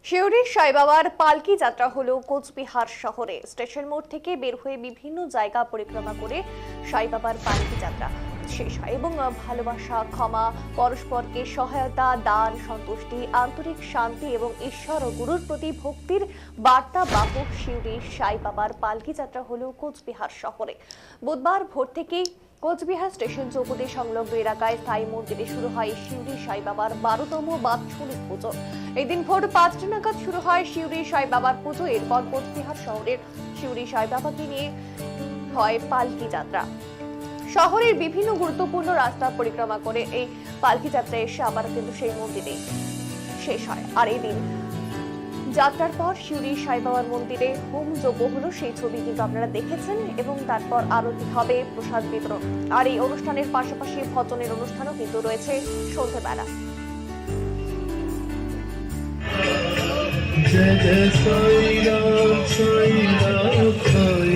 শিউরির সাই বাবার পালকি যাত্রা হলো কোচবিহার শহরে। স্টেশন মোড় থেকে বের হয়ে বিভিন্ন জায়গা পরিক্রমা করে সাই বাবার পালকি যাত্রা শেষ হয় এবং ভালোবাসা, ক্ষমা, পরস্পরকে সহায়তা, দান, সন্তুষ্টি, আন্তরিক শান্তি এবং ঈশ্বর ও গুরুর প্রতি ভক্তির বার্তা বাহক শিউরির সাই বাবার পালকি যাত্রা হলো কোচবিহার শহরে। বুধবার ভোর থেকেই কোচবিহার স্টেশন চৌপতি সংলগ্ন এলাকায় স্থায়ী মন্দিরে শুরু হয় শিউরি সাই বাবার 12তম বাৎসরিক পুজো। এদিন ভোর 5টা নাগাদ শুরু হয় শিউরি সাই বাবার পুজো। এরপর কোচবিহার শহরের শিউরি সাই বাবাকে নিয়ে হয় পালকি যাত্রা। শহরের বিভিন্ন গুরুত্বপূর্ণ রাস্তা পরিক্রমা করে এই পালকি যাত্রা এসে আবার কিন্তু সেই মন্দিরে শেষ হয়। আর এদিন যাত্রার পর শিউরি সাই বাবার মন্দিরে হোম যজ্ঞ হলো, সেই ছবি কিন্তু আপনারা দেখেছেন, এবং তারপর আরতি হবে, প্রসাদ বিতরণ। আর এই অনুষ্ঠানের পাশাপাশি ভজনের অনুষ্ঠানও কিন্তু রয়েছে সন্ধ্যেবেলা। जय जय साई राम साई राम साई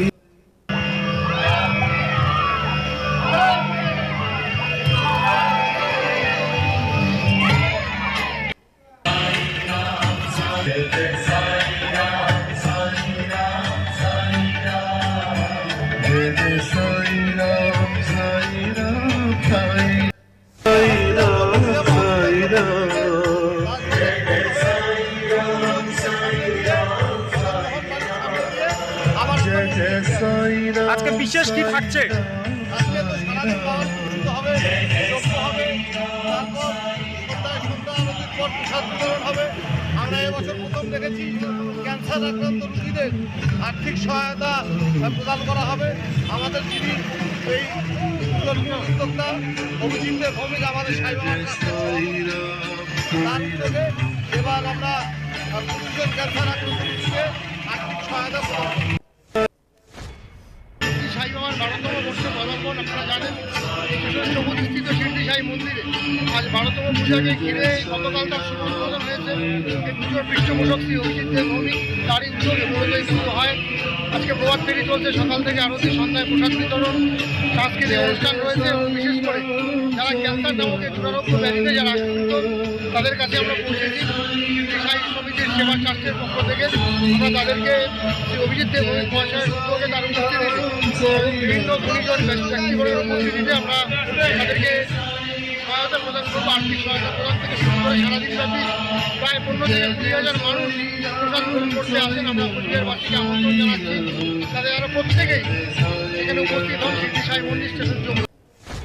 जय जय साई राम साई राम साई राम जय जय साई राम साई राम साई राम साई राम আজকে বিশেষ কি থাকছে? আজকে তো সারাদিন পাওয়ার পুজো হবে, যজ্ঞ হবে, তারপর সন্ধ্যায় আরতির পর প্রসাদ বিতরণ হবে। আমরা এবছর প্রথম দেখেছি ক্যান্সার আক্রান্ত রোগীদের আর্থিক সহায়তা প্রদান করা হবে। আমাদের যিনি এই উদ্যোক্তা অভিজিতের ভূমিকা আমাদের সাই বাবার কাছে তার উদ্যোগে এবার আমরা 25 জন ক্যান্সার আক্রান্ত রোগীকে আর্থিক সহায়তা প্রদান করব। সাই বাবার 12তম বর্ষ পদার্পণ আপনারা জানেন, চৌপতিস্থিত শিরডি সাই মন্দিরে আজ 12তম পূজাকে ঘিরে গতকাল তার শুভ উদ্বোধন হয়েছে। এই পুজোর পৃষ্ঠপোষক শ্রী অভিজিতের ভূমি, তারই উদ্যোগে পুরোটাই কিন্তু হয়। আজকে প্রভাত ফেরি চলছে, সকাল থেকে আরতি, সন্ধ্যায় প্রসাদ বিতরণ, সাংস্কৃতিক অনুষ্ঠান রয়েছে। এবং বিশেষ করে যারা ক্যান্সার নামক দুরারোগ্য ব্যাধিতে যারা আক্রান্ত তাদের কাছে আমরা পৌঁছেছি। শিরডি সাই সমিতির সেবা ট্রাস্টের পক্ষ থেকে আমরা তাদেরকে শ্রী অভিজিতের ভূমি মহাশয়ের উদ্যোগে তার উপস্থিতিতে বিভিন্ন গুণীজন ব্যক্তিগণের উপস্থিতিতে আমরা তাদেরকে সহায়তা প্রদান করবো। আর্থিক সহায়তা প্রদান থেকে শুরু করে সারাদিন ব্যাপী প্রায় 15 থেকে 20,000 মানুষ প্রসাদ গ্রহণ করতে আসেন। আমরা কোচবিহারবাসীকে আমন্ত্রণ জানাচ্ছি তাদের আরও প্রত্যেকেই সেখানে উপস্থিত হন শিরডি সাই মন্দির স্টেশন চৌপতি।